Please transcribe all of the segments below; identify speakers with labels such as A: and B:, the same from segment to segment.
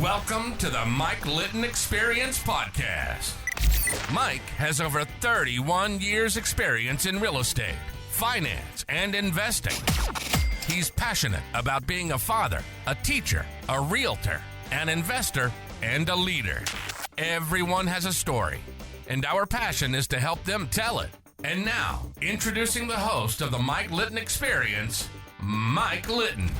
A: Welcome to the Mike Litton Experience Podcast. Mike has over 31 years experience in real estate, finance, and investing. He's passionate about being a father, a teacher, a realtor, an investor, and a leader. Everyone has a story, and our passion is to help them tell it. And now, introducing the host of the Mike Litton Experience, Mike Litton.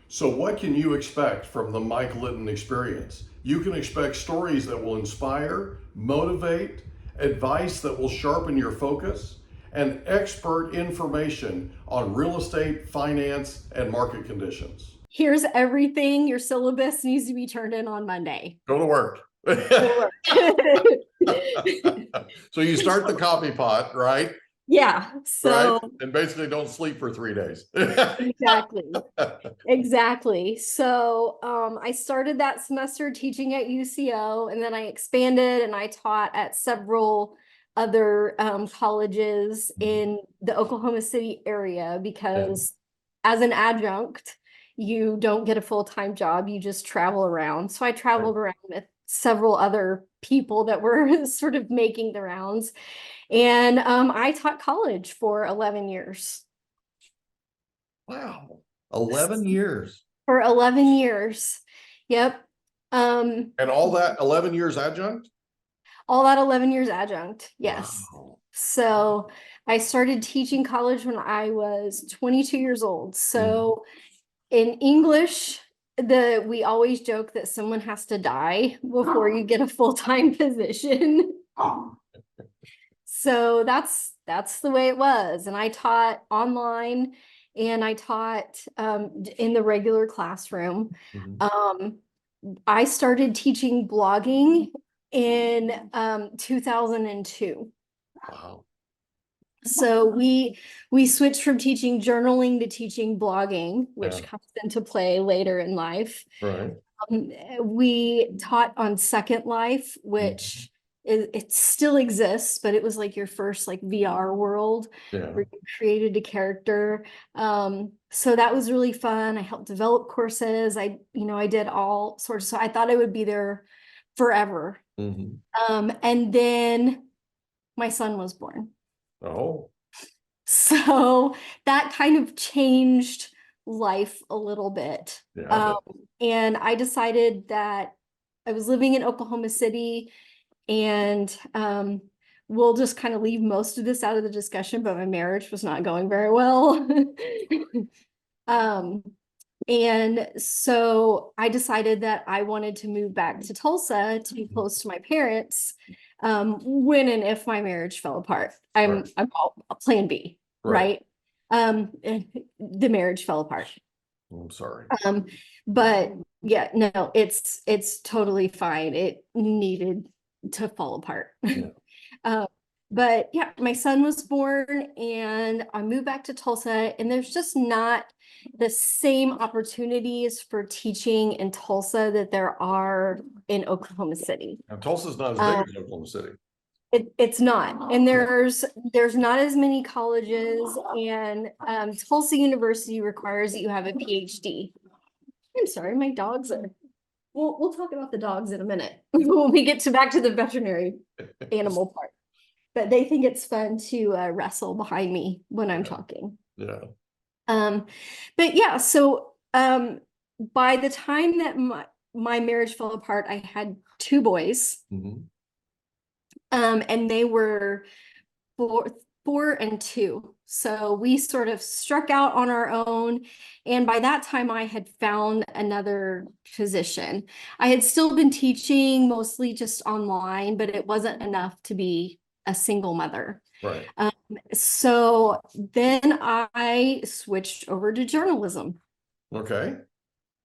B: So what can you expect from the Mike Litton Experience? You can expect stories that will inspire, motivate, advice that will sharpen your focus, and expert information on real estate, finance, and market conditions.
C: Here's everything. Your syllabus needs to be turned in on Monday.
B: Go to work. So you start the coffee pot, right?
C: Yeah. So
B: right? And basically don't sleep for 3 days.
C: Exactly. So I started that semester teaching at UCO, and then I expanded and I taught at several other colleges in the Oklahoma City area because as an adjunct, you don't get a full-time job. You just travel around. So I traveled around with several other people that were sort of making the rounds. And I taught college for 11 years.
B: Wow. 11 years.
C: For 11 years. Yep.
B: And all that 11 years adjunct?
C: All that 11 years adjunct. Yes.
B: Wow.
C: So I started teaching college when I was 22 years old. So in English, we always joke that someone has to die before you get a full-time position. So that's the way it was. And I taught online and I taught in the regular classroom. I started teaching blogging in 2002.
B: Wow.
C: So we switched from teaching journaling to teaching blogging, which comes into play later in life.
B: Right.
C: We taught on Second Life, which it still exists, but it was like your first like VR world where you created a character. So that was really fun. I helped develop courses. I did all sorts. So I thought I would be there forever. And then my son was born.
B: Oh.
C: So that kind of changed life a little bit. And I decided that I was living in Oklahoma City, and we'll just kind of leave most of this out of the discussion, but my marriage was not going very well. And so I decided that I wanted to move back to Tulsa to be close to my parents when and if my marriage fell apart. I'm plan B, right? The marriage fell apart.
B: I'm sorry.
C: But yeah, no, it's totally fine. It needed to fall apart. But yeah, my son was born and I moved back to Tulsa, and there's just not the same opportunities for teaching in Tulsa that there are in Oklahoma City.
B: And Tulsa's not as big as Oklahoma City.
C: It's not, and there's not as many colleges, and Tulsa University requires that you have a PhD. I'm sorry, my dogs are. We'll talk about the dogs in a minute when we get back to the veterinary animal part. But they think it's fun to wrestle behind me when I'm talking. But yeah, so by the time that my marriage fell apart, I had 2 boys. And they were 4 and 2. So we sort of struck out on our own. And by that time, I had found another position. I had still been teaching mostly just online, but it wasn't enough to be a single mother.
B: Right.
C: So then I switched over to journalism.
B: Okay.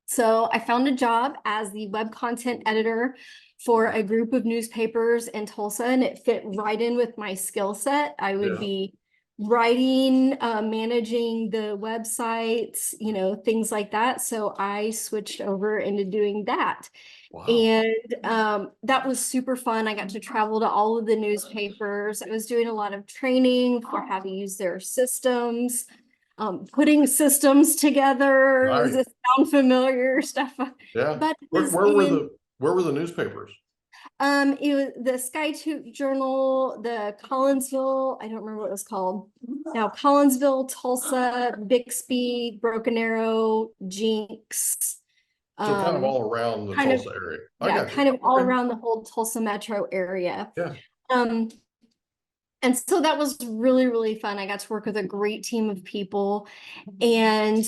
C: So I found a job as the web content editor for a group of newspapers in Tulsa, and it fit right in with my skill set. I would be writing, managing the websites, things like that. So I switched over into doing that. Wow. And that was super fun. I got to travel to all of the newspapers. I was doing a lot of training for how to use their systems. putting systems together.
B: Right.
C: Does it sound familiar? Stuff.
B: Yeah.
C: But it
B: Where,
C: was
B: where were the newspapers?
C: it was the Skytook Journal, the Collinsville, I don't remember what it was called. Now Collinsville, Tulsa, Bixby, Broken Arrow, Jinx.
B: So kind of all around the
C: kind of-
B: Tulsa area. I
C: Yeah,
B: got you.
C: kind of all
B: Okay.
C: around the whole Tulsa metro area.
B: Yeah.
C: And so that was really, really fun. I got to work with a great team of people. And,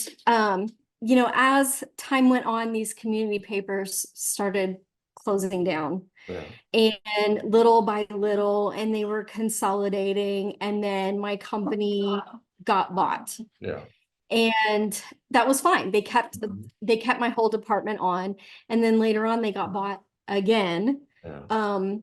C: you know, as time went on, these community papers started closing down.
B: Yeah.
C: And little by little, and they were consolidating. And then my company got bought.
B: Yeah.
C: And that was fine. They kept my whole department on. And then later on, they got bought again.
B: Yeah.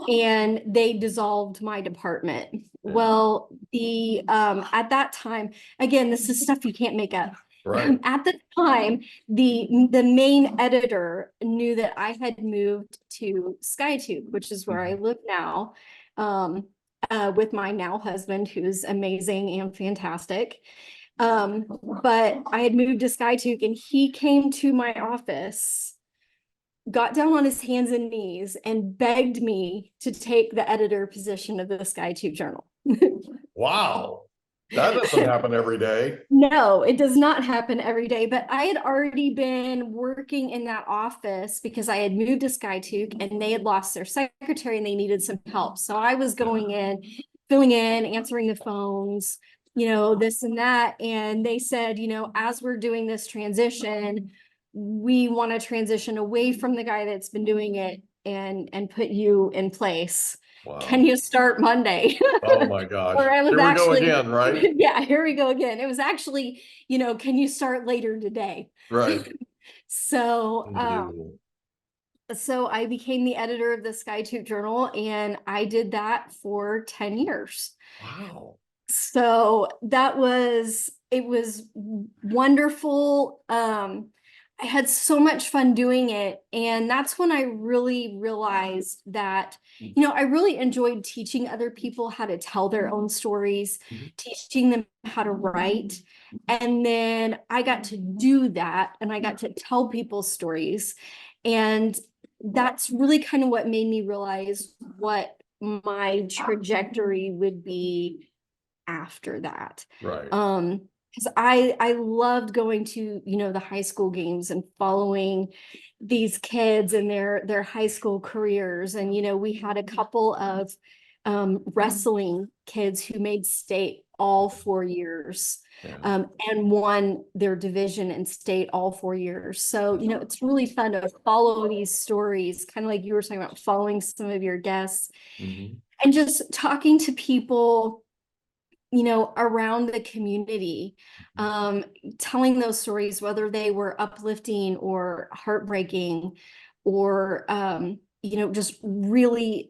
C: And they dissolved my department.
B: Yeah.
C: Well, the at that time, again, this is stuff you can't make up.
B: Right.
C: At the time, the main editor knew that I had moved to Skytube, which is where I live now, with my now husband, who's amazing and fantastic. But I had moved to Skytube, and he came to my office, got down on his hands and knees, and begged me to take the editor position of the Skytube Journal.
B: Wow. That doesn't happen every day.
C: No, it does not happen every day, but I had already been working in that office because I had moved to Skytube and they had lost their secretary and they needed some help. So I was going in, filling in, answering the phones, you know, this and that. And they said, you know, as we're doing this transition, we want to transition away from the guy that's been doing it and put you in place.
B: Wow.
C: Can you start Monday?
B: Oh my gosh.
C: Or I was
B: Here we
C: actually,
B: go again, right?
C: Yeah, here we go again. It was actually, you know, can you start later today?
B: Right.
C: So,
B: Unbelievable.
C: so I became the editor of the Skytube Journal, and I did that for 10 years.
B: Wow.
C: So it was wonderful. I had so much fun doing it. And that's when I really realized that, you know, I really enjoyed teaching other people how to tell their own stories, teaching them how to write. And then I got to do that, and I got to tell people stories. And that's really kind of what made me realize what my trajectory would be after that.
B: Right.
C: Because I loved going to, you know, the high school games and following these kids and their high school careers. And, you know, we had a couple of wrestling kids who made state all 4 years,
B: Yeah.
C: and won their division in state all 4 years. So, you know, it's really fun to follow these stories, kind of like you were talking about following some of your guests and just talking to people, you know, around the community, telling those stories, whether they were uplifting or heartbreaking or, you know, just really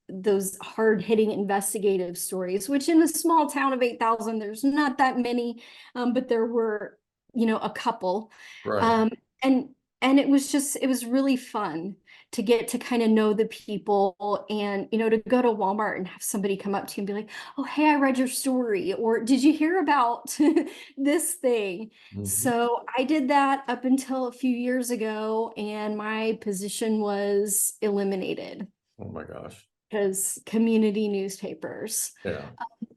C: those hard-hitting investigative stories, which in a small town of 8,000, there's not that many, but there were, you know, a couple.
B: Right.
C: And it was really fun to get to kind of know the people, and, you know, to go to Walmart and have somebody come up to you and be like, oh, hey, I read your story, or did you hear about this thing? So I did that up until a few years ago, and my position was eliminated
B: Oh my gosh.
C: because community newspapers.
B: Yeah.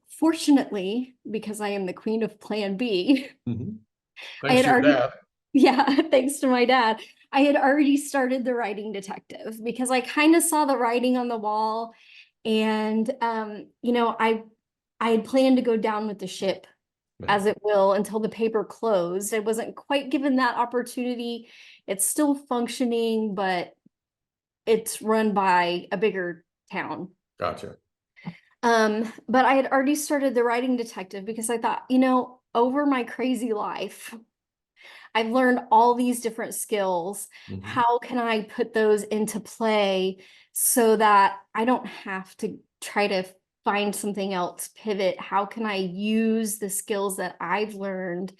C: Fortunately, because I am the queen of Plan B, I
B: Thanks
C: had
B: to your
C: already,
B: dad.
C: yeah, thanks to my dad, I had already started the writing detective because I kind of saw the writing on the wall, and you know, I had planned to go down with the ship, as it will, until the paper closed. I wasn't quite given that opportunity. It's still functioning, but it's run by a bigger town.
B: Gotcha.
C: But I had already started the writing detective because I thought, you know, over my crazy life, I've learned all these different skills. How can I put those into play so that I don't have to try to find something else, pivot? How can I use the skills that I've learned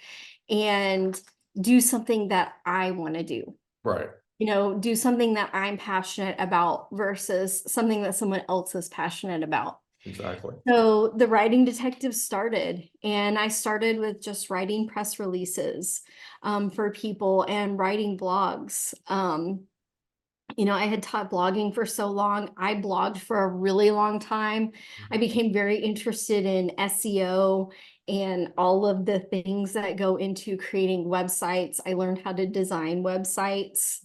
C: and do something that I want to do?
B: Right.
C: You know, do something that I'm passionate about versus something that someone else is passionate about.
B: Exactly.
C: So the writing detective started, and I started with just writing press releases for people and writing blogs. I had taught blogging for so long. I blogged for a really long time. I became very interested in SEO and all of the things that go into creating websites. I learned how to design websites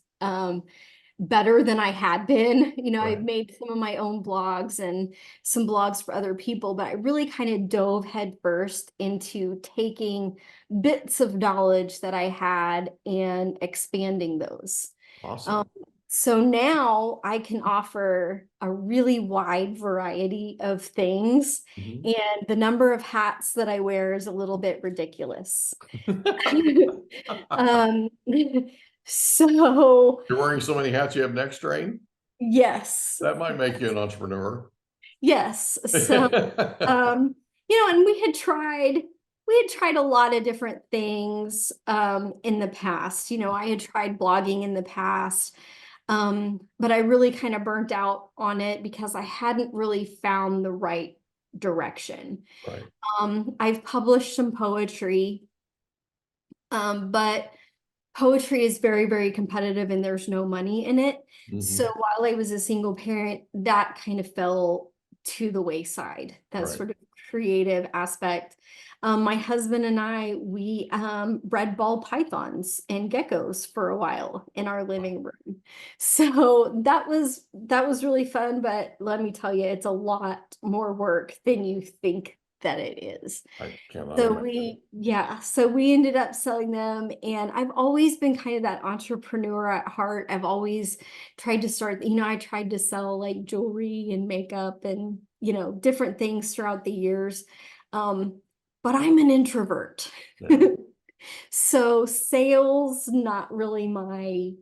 C: better than I had been. I
B: Right.
C: made some of my own blogs and some blogs for other people, but I really kind of dove headfirst into taking bits of knowledge that I had and expanding those. Um,
B: Awesome.
C: so now I can offer a really wide variety of things,
B: Mhm.
C: and the number of hats that I wear is a little bit ridiculous. Um, so
B: You're wearing so many hats, you have neck strain?
C: yes,
B: That might make you an entrepreneur.
C: yes. So, and we had tried a lot of different things in the past. I had tried blogging in the past. But I really kind of burnt out on it because I hadn't really found the right direction.
B: Right.
C: I've published some poetry, but poetry is very, very competitive and there's no money in it. So
B: Mhm.
C: while I was a single parent, that kind of fell to the wayside, that
B: Right.
C: sort of creative aspect. My husband and I, we bred ball pythons and geckos for a while in our living room. So that was really fun, but let me tell you, it's a lot more work than you think that it is.
B: I cannot
C: So
B: imagine.
C: so we ended up selling them, and I've always been kind of that entrepreneur at heart. I've always tried to start, I tried to sell like jewelry and makeup and, different things throughout the years. But I'm an introvert.
B: Yeah.
C: So sales, not really my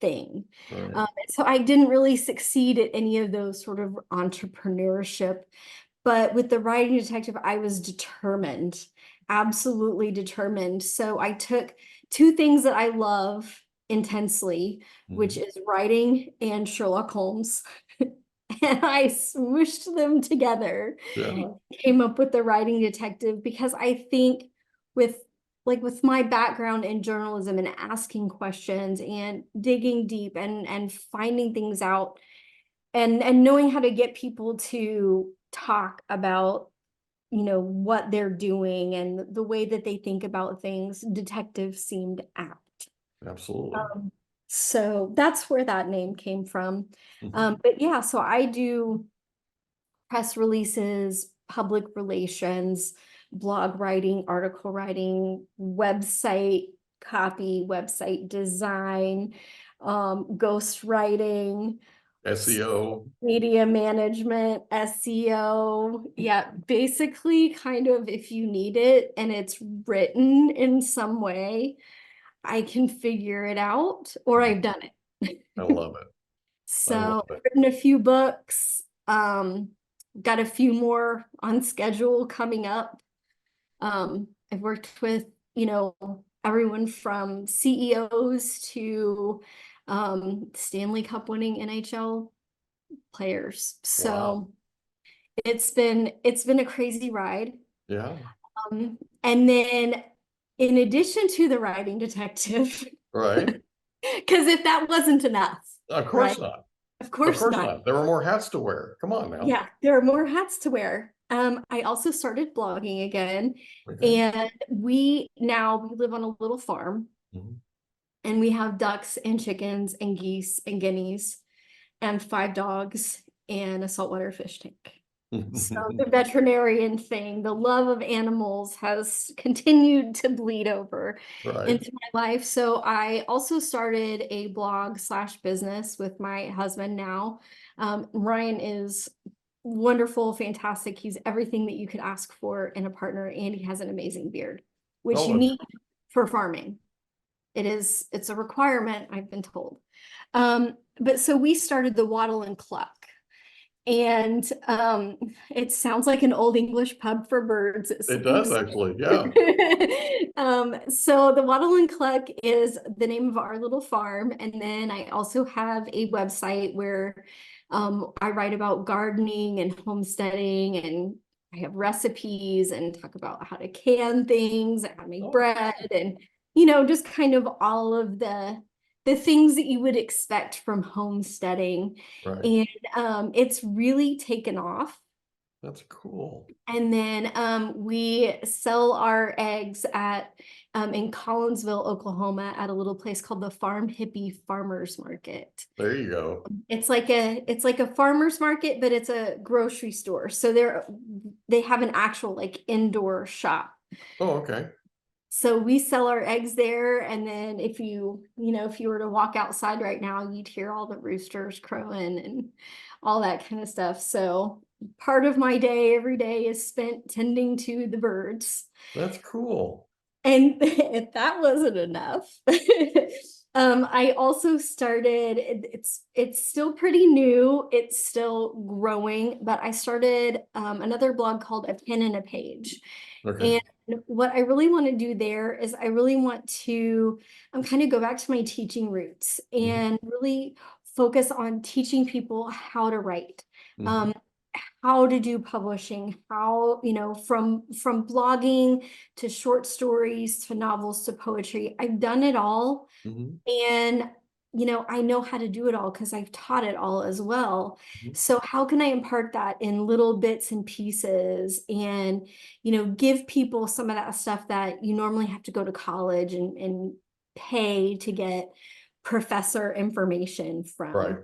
C: thing.
B: Right.
C: So I didn't really succeed at any of those sort of entrepreneurship. But with the writing detective, I was determined, absolutely determined. So I took two things that I love intensely, which
B: Mhm.
C: is writing and Sherlock Holmes, and I smooshed them together,
B: Yeah.
C: came up with the writing detective because I think with with my background in journalism and asking questions and digging deep and finding things out and knowing how to get people to talk about what they're doing and the way that they think about things, detectives seemed apt.
B: Absolutely.
C: So that's where that name came from.
B: Mhm.
C: But yeah, so I do press releases, public relations, blog writing, article writing, website copy, website design, ghost writing,
B: SEO.
C: media management, SEO. Yeah, basically kind of if you need it and it's written in some way, I can figure it out or I've done it.
B: I love it. I love
C: So I've
B: it.
C: written a few books, got a few more on schedule coming up. I've worked with, everyone from CEOs to Stanley Cup winning NHL players.
B: Wow.
C: So it's been a crazy ride.
B: Yeah.
C: And then in addition to the writing detective,
B: Right.
C: because if that wasn't enough,
B: Of
C: right?
B: course not.
C: Of
B: Of
C: course
B: course
C: not.
B: not. There were more hats to wear. Come on now.
C: Yeah, there are more hats to wear. I also started blogging again,
B: Okay.
C: and we live on a little farm,
B: Mhm.
C: and we have ducks and chickens and geese and guineas and 5 dogs and a saltwater fish tank. So the veterinarian thing, the love of animals has continued to bleed over
B: Right.
C: into my life. So I also started a blog slash business with my husband now. Ryan is wonderful, fantastic. He's everything that you could ask for in a partner, and he has an amazing beard, which
B: Oh,
C: you
B: that's
C: need for farming. It's a requirement, I've been told. But so we started the Wattle and Cluck. And it sounds like an old English pub for birds.
B: it does actually. Yeah.
C: So the Wattle and Cluck is the name of our little farm. And then I also have a website where I write about gardening and homesteading, and I have recipes and talk about how to can things and how to make bread, and just kind of all of the things that you would expect from homesteading.
B: Right.
C: And it's really taken off.
B: That's cool.
C: And then we sell our eggs at in Collinsville, Oklahoma, at a little place called the Farm Hippie Farmers Market.
B: There you go.
C: It's like a farmers market, but it's a grocery store. So they have an actual like indoor shop.
B: Oh, okay.
C: So we sell our eggs there, and then if you were to walk outside right now, you'd hear all the roosters crowing and all that kind of stuff. So part of my day every day is spent tending to the birds.
B: That's cool.
C: And if that wasn't enough, I also started, it's still pretty new, it's still growing, but I started another blog called A Pen and a Page.
B: Okay.
C: And what I really want to do there is I really want to kind of go back to my teaching roots and really focus on teaching people how to write. How to do publishing, how, from blogging to short stories to novels to poetry. I've done it all. And, I know how to do it all because I've taught it all as well. So how can I impart that in little bits and pieces and, give people some of that stuff that you normally have to go to college and pay to get professor information from.
B: Right.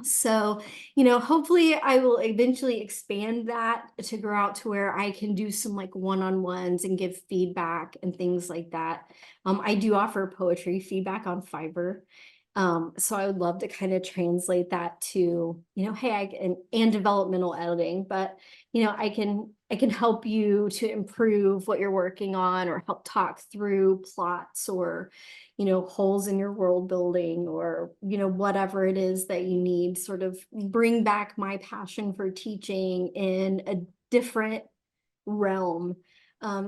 C: So, hopefully I will eventually expand that to grow out to where I can do some like one-on-ones and give feedback and things like that. I do offer poetry feedback on Fiverr. So I would love to kind of translate that to, hey, and developmental editing, but, I can help you to improve what you're working on or help talk through plots or, holes in your world building or, whatever it is that you need, sort of bring back my passion for teaching in a different realm.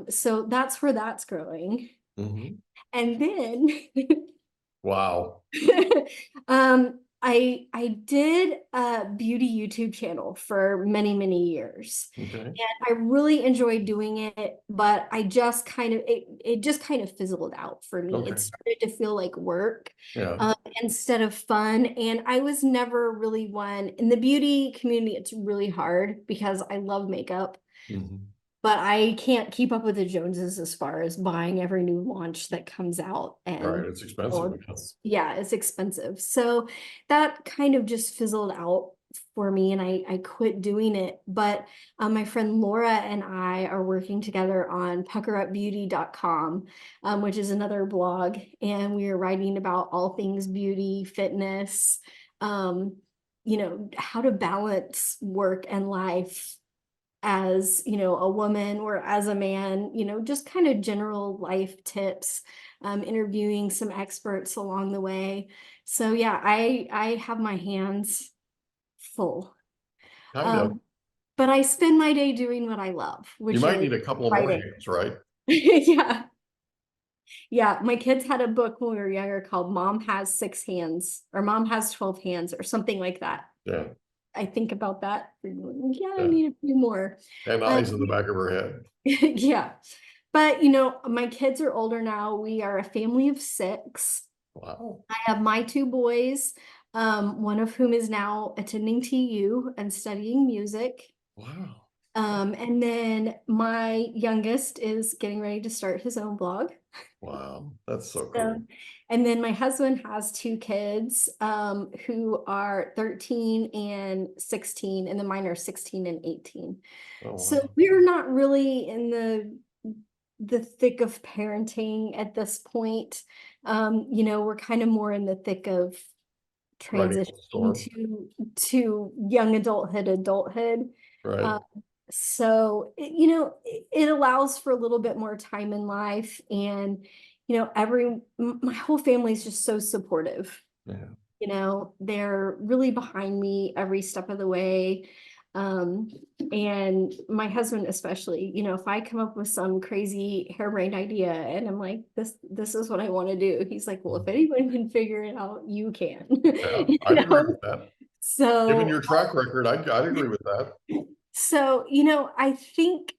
C: So that's where that's growing. And then
B: Wow.
C: I did a beauty YouTube channel for many, many years.
B: Okay.
C: And I really enjoyed doing it, but I just kind of it just kind of fizzled out for me.
B: Okay.
C: It started to feel like work
B: Yeah.
C: instead of fun. And I was never really one in the beauty community. It's really hard because I love makeup. But I can't keep up with the Joneses as far as buying every new launch that comes out. And
B: Right. It's expensive.
C: yeah, it's expensive. So that kind of just fizzled out for me and I quit doing it. But my friend Laura and I are working together on puckerupbeauty.com, which is another blog. And we are writing about all things beauty, fitness, how to balance work and life as a woman or as a man, just kind of general life tips, interviewing some experts along the way. So yeah, I have my hands full. But I spend my day doing what I love, which
B: you might
C: is
B: need a couple of more hands, right?
C: yeah. Yeah, my kids had a book when we were younger called Mom Has 6 Hands or Mom Has 12 Hands or something like that.
B: Yeah.
C: I think about that. Yeah, I need a few more.
B: And eyes in the back of her head.
C: Yeah. But, my kids are older now. We are a family of 6.
B: Wow.
C: I have my 2 boys, one of whom is now attending TU and studying music.
B: Wow.
C: And then my youngest is getting ready to start his own blog.
B: Wow, that's so cool.
C: And then my husband has 2 kids who are 13 and 16, and then mine are 16 and 18.
B: Oh, wow.
C: So we're not really in the thick of parenting at this point. We're kind of more in the thick of transitioning to young adulthood.
B: Right.
C: So, it allows for a little bit more time in life and, my whole family is just so supportive.
B: Yeah.
C: They're really behind me every step of the way. And my husband especially, if I come up with some crazy harebrained idea and I'm like, this is what I want to do. He's like, well, if anyone can figure it out, you can.
B: Yeah, I agree with that. Given
C: So,
B: your track record, I'd agree with that.
C: so, I think,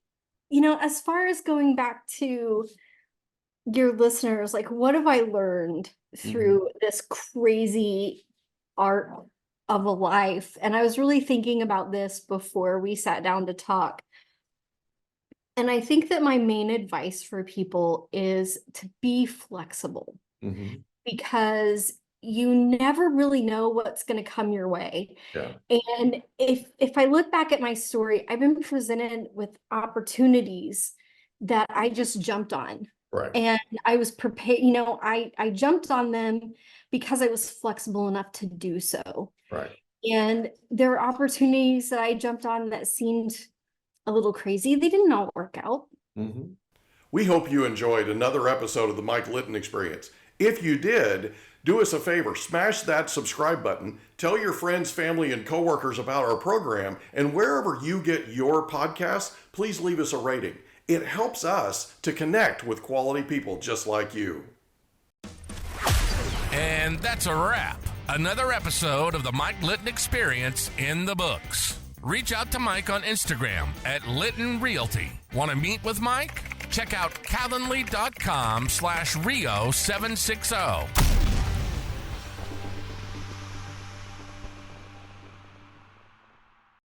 C: as far as going back to your listeners, like, what have I learned through this crazy art of a life? And I was really thinking about this before we sat down to talk. And I think that my main advice for people is to be flexible, because you never really know what's going to come your way.
B: Yeah.
C: And if I look back at my story, I've been presented with opportunities that I just jumped on.
B: Right.
C: And I was prepared, I jumped on them because I was flexible enough to do so.
B: Right.
C: And there are opportunities that I jumped on that seemed a little crazy. They didn't all work out.
B: We hope you enjoyed another episode of the Mike Litton Experience. If you did, do us a favor, smash that subscribe button, tell your friends, family, and coworkers about our program, and wherever you get your podcasts, please leave us a rating. It helps us to connect with quality people just like you.
A: And that's a wrap. Another episode of the Mike Litton Experience in the books. Reach out to Mike on Instagram at Litton Realty. Want to meet with Mike? Check out calendly.com/Rio760.